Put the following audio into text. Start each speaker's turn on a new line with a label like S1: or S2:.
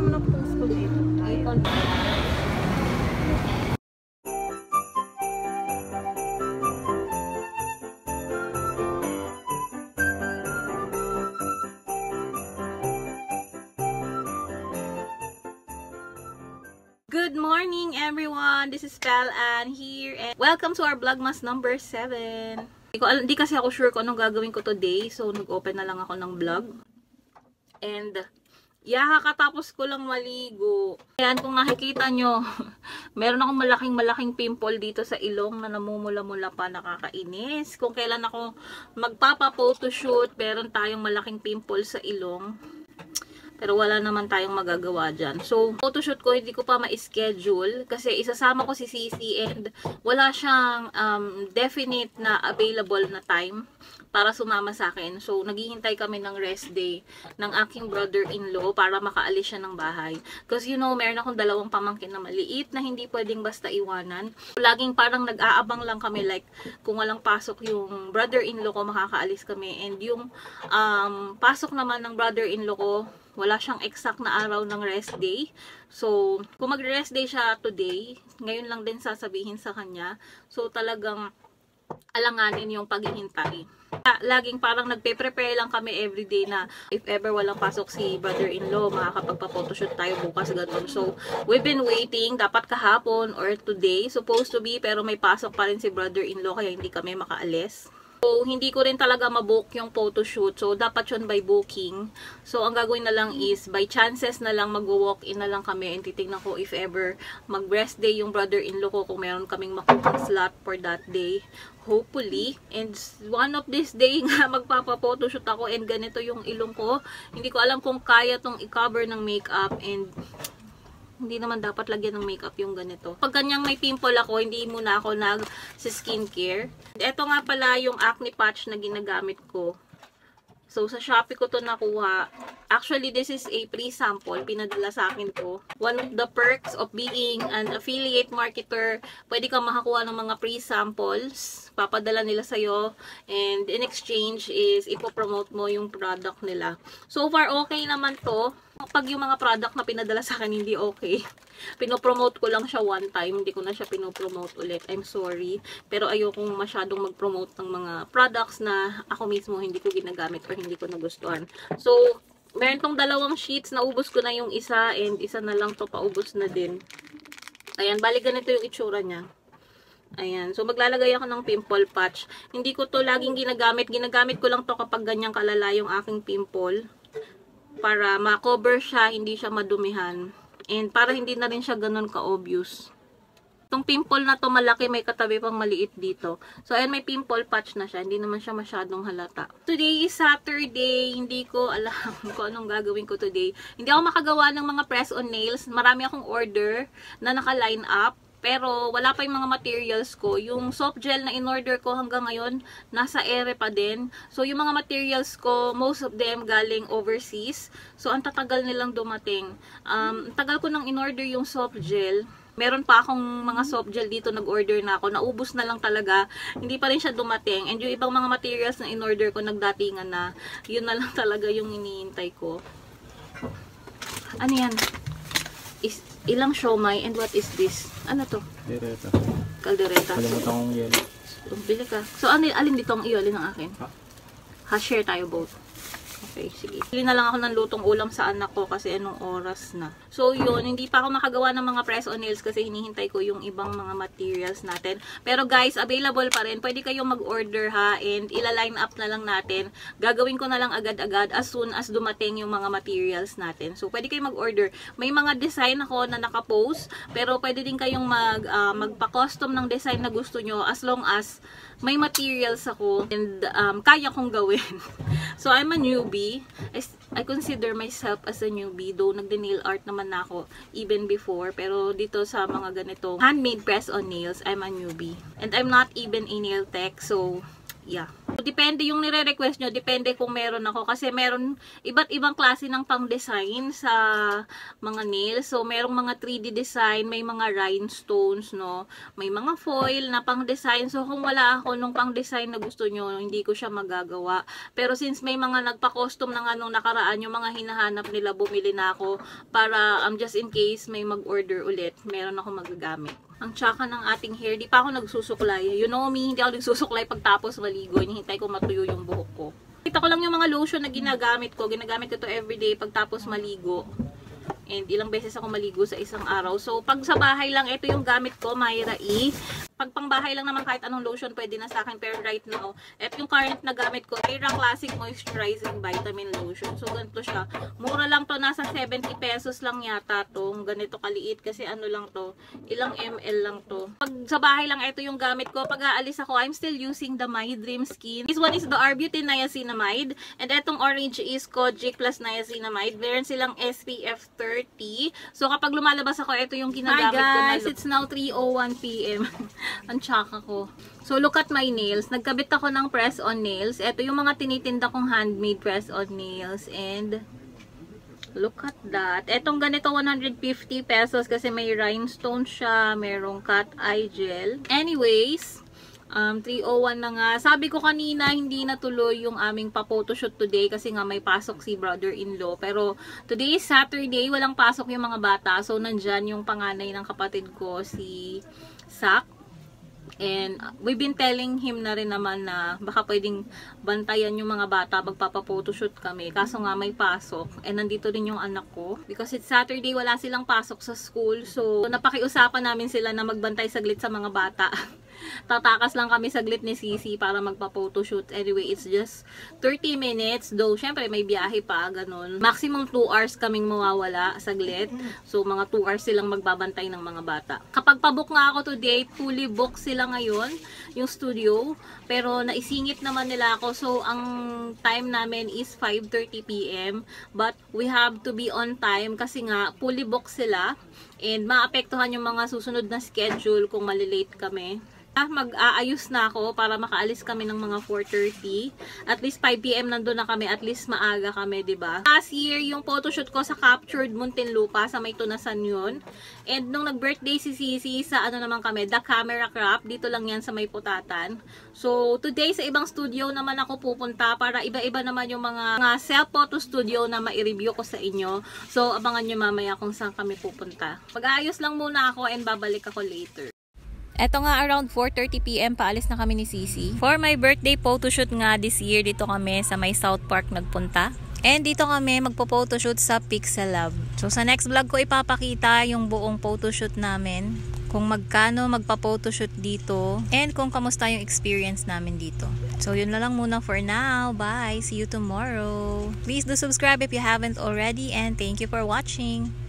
S1: mo ng post ko dito.
S2: Good morning everyone! This is Pal Ann here and welcome to our Vlogmas number 7. Hindi kasi ako sure kung anong gagawin ko today, so nag-open na lang ako ng vlog. And yeah, kakatapos ko lang maligo. Ayan, kung nakikita nyo, meron akong malaking pimple dito sa ilong na namumula-mula pa, nakakainis. Kung kailan ako magpapa-photoshoot, meron tayong malaking pimple sa ilong. Pero wala naman tayong magagawa dyan. So, photoshoot ko, hindi ko pa ma-schedule. Kasi isasama ko si Sisi and wala siyang definite na available na time para sumama sa akin. So, naghihintay kami ng rest day ng aking brother-in-law para makaalis siya ng bahay. Because you know, meron akong dalawang pamangkin na maliit na hindi pwedeng basta iwanan. Laging parang nag-aabang lang kami like kung walang pasok yung brother-in-law ko, makakaalis kami. And yung pasok naman ng brother-in-law ko, wala siyang exact na araw ng rest day. So, kung mag-rest day siya today, ngayon lang din sasabihin sa kanya. So, talagang alanganin yung paghihintay. Laging parang nagpe-prepare lang kami everyday na if ever walang pasok si brother-in-law, makakapagpa-photoshoot tayo bukas ganun. So, we've been waiting. Dapat kahapon or today, supposed to be, pero may pasok pa rin si brother-in-law kaya hindi kami makaalis. So, hindi ko rin talaga mabook yung photoshoot. So, dapat yun by booking. So, ang gagawin na lang is, by chances na lang mag-walk-in na lang kami and titignan ko if ever mag-rest day yung brother-in-law ko kung meron kaming makuhang slot for that day. Hopefully. And one of this day nga, magpapa-photoshoot ako and ganito yung ilong ko. Hindi ko alam kung kaya tong i-cover ng makeup and hindi naman dapat lagyan ng makeup yung ganito. Pag ganyang may pimple ako, hindi muna ako nag-skincare. Ito nga pala yung acne patch na ginagamit ko. So, sa Shopee ko to nakuha. Actually, this is a pre-sample. Pinadala sa akin to. One of the perks of being an affiliate marketer, pwede kang makakuha ng mga pre-samples. Papadala nila sa'yo. And in exchange is, ipopromote mo yung product nila. So far, okay naman to. Pag yung mga product na pinadala sa akin hindi okay, pinopromote ko lang siya one time, hindi ko na siya pinopromote ulit. I'm sorry. Pero ayokong masyadong mag-promote ng mga products na ako mismo hindi ko ginagamit or hindi ko nagustuhan. So, meron tong dalawang sheets, naubos ko na yung isa and isa na lang to, paubos na din. Ayan, bali ganito yung itsura niya. Ayan. So, maglalagay ako ng pimple patch. Hindi ko to laging ginagamit. Ginagamit ko lang to kapag ganyang kalala yung aking pimple. Para ma-cover siya, hindi siya madumihan. And para hindi na rin siya ganun ka-obvious. Itong pimple na to malaki, may katabi pang maliit dito. So, ayan, may pimple patch na siya. Hindi naman siya masyadong halata. Today is Saturday. Hindi ko alam kung anong gagawin ko today. Hindi ako makagawa ng mga press-on nails. Marami akong order na naka-line up. Pero, wala pa yung mga materials ko. Yung soft gel na in-order ko hanggang ngayon, nasa ere pa din. So, yung mga materials ko, most of them galing overseas. So, ang tatagal nilang dumating. Tagal ko nang in-order yung soft gel. Meron pa akong mga soft gel dito, nag-order na ako. Naubos na lang talaga. Hindi pa rin siya dumating. And yung ibang mga materials na in-order ko, nagdatingan na. Yun na lang talaga yung iniintay ko. Ano yan? Ilang siomai and what is this? Ano to?
S3: Kaldereta.
S2: Kaldereta.
S3: Kalimutan kong yelo.
S2: So, bili ka. So, alin dito ang iyo? Alin ang akin? Ha-share tayo both. Okay, sige. Bili na lang ako ng lutong ulam sa anak ko kasi anong oras na. So, yun. Hindi pa ako nakagawa ng mga press-on nails kasi hinihintay ko yung ibang mga materials natin. Pero guys, available pa rin. Pwede kayong mag-order ha and ila-line up na lang natin. Gagawin ko na lang agad-agad as soon as dumating yung mga materials natin. So, pwede kayong mag-order. May mga design ako na nakapost pero pwede din kayong magpa-custom ng design na gusto nyo as long as may materials ako and kaya kong gawin. So, I'm a newbie. I consider myself as a newbie, though nagde-nail art naman na ako even before. Pero dito sa mga ganitong handmade press-on nails, I'm a newbie. And I'm not even a nail tech, so yeah. Depende yung nire-request nyo, depende kung meron ako. Kasi meron iba't ibang klase ng pang-design sa mga nails. So, merong mga 3D design, may mga rhinestones, no? May mga foil na pang-design. So, kung wala ako nung pang-design na gusto nyo, hindi ko siya magagawa. Pero since may mga nagpa-custom ng anong nakaraan, yung mga hinahanap nila, bumili na ako para just in case may mag-order ulit, meron ako magagamit. Ang tsaka ng ating hair, di pa ako nagsusuklay. You know me, hindi ako nagsusuklay pagtapos maligo. Hinihintay ko matuyo yung buhok ko. Kita ko lang yung mga lotion na ginagamit ko. Ginagamit ko to everyday pagtapos maligo. And ilang beses ako maligo sa isang araw. So, pag sa bahay lang, ito yung gamit ko, Myra E. Pag pang bahay lang naman, kahit anong lotion, pwede na sa akin. Pero right now, ito yung current na gamit ko, Myra Classic Moisturizing Vitamin Lotion. So, ganito siya. Mura lang to, nasa 70 pesos lang yata to. Ganito kaliit, kasi ano lang to, ilang ml lang to. Pag sa bahay lang, ito yung gamit ko. Pag aalis ako, I'm still using the My Dream Skin. This one is the Arbutin Niacinamide. And etong orange is Kojic plus Niacinamide. Meron silang SPF 30. So, kapag lumalabas ako, ito yung ginagamit ko. Hi guys, it's now 3:01 PM. Ang tsaka ko. So, look at my nails. Nagkabit ako ng press-on nails. Ito yung mga tinitinda kong handmade press-on nails. And, look at that. Etong ganito, 150 pesos kasi may rhinestone siya. Merong cat eye gel. Anyways, 3:01 na nga. Sabi ko kanina, hindi natuloy yung aming pa-photoshoot today kasi nga may pasok si brother-in-law. Pero today is Saturday, walang pasok yung mga bata. So, nandyan yung panganay ng kapatid ko, si Sak. And we've been telling him na rin naman na baka pwedeng bantayan yung mga bata magpapa-photoshoot kami. Kaso nga may pasok. And nandito rin yung anak ko. Because it's Saturday, wala silang pasok sa school. So, napakiusapan namin sila na magbantay saglit sa mga bata. Tatakas lang kami saglit ni Sisi para magpa-photoshoot. Anyway, it's just 30 minutes. Though, syempre, may biyahe pa, ganun. Maximum 2 hours kaming mawawala saglit. So, mga 2 hours silang magbabantay ng mga bata. Kapag pabook nga ako today, fully book sila ngayon, yung studio. Pero, naisingit naman nila ako. So, ang time namin is 5:30 PM. But, we have to be on time kasi nga, fully book sila. And, maapektuhan yung mga susunod na schedule kung malilate kami. Mag-aayos na ako para makaalis kami ng mga 4:30. At least 5 PM nandun na kami. At least maaga kami, diba? Last year, yung photoshoot ko sa Captured Muntinlupa, sa may Tunasan yun. And nung nag-birthday si Sisi, sa ano naman kami, The Camera Craft. Dito lang yan sa may Putatan. So, today sa ibang studio naman ako pupunta para iba-iba naman yung mga self-photo studio na ma-review ko sa inyo. So, abangan nyo mamaya kung saan kami pupunta. Mag-aayos lang muna ako and babalik ako later. Eto nga, around 4:30 PM, paalis na kami ni Sisi. For my birthday photoshoot nga this year, dito kami sa may South Park nagpunta. And dito kami magpo-photoshoot sa Pixel Lab. So sa next vlog ko ipapakita yung buong photoshoot namin. Kung magkano magpa-photoshoot dito. And kung kamusta yung experience namin dito. So yun na lang muna for now. Bye! See you tomorrow! Please do subscribe if you haven't already. And thank you for watching!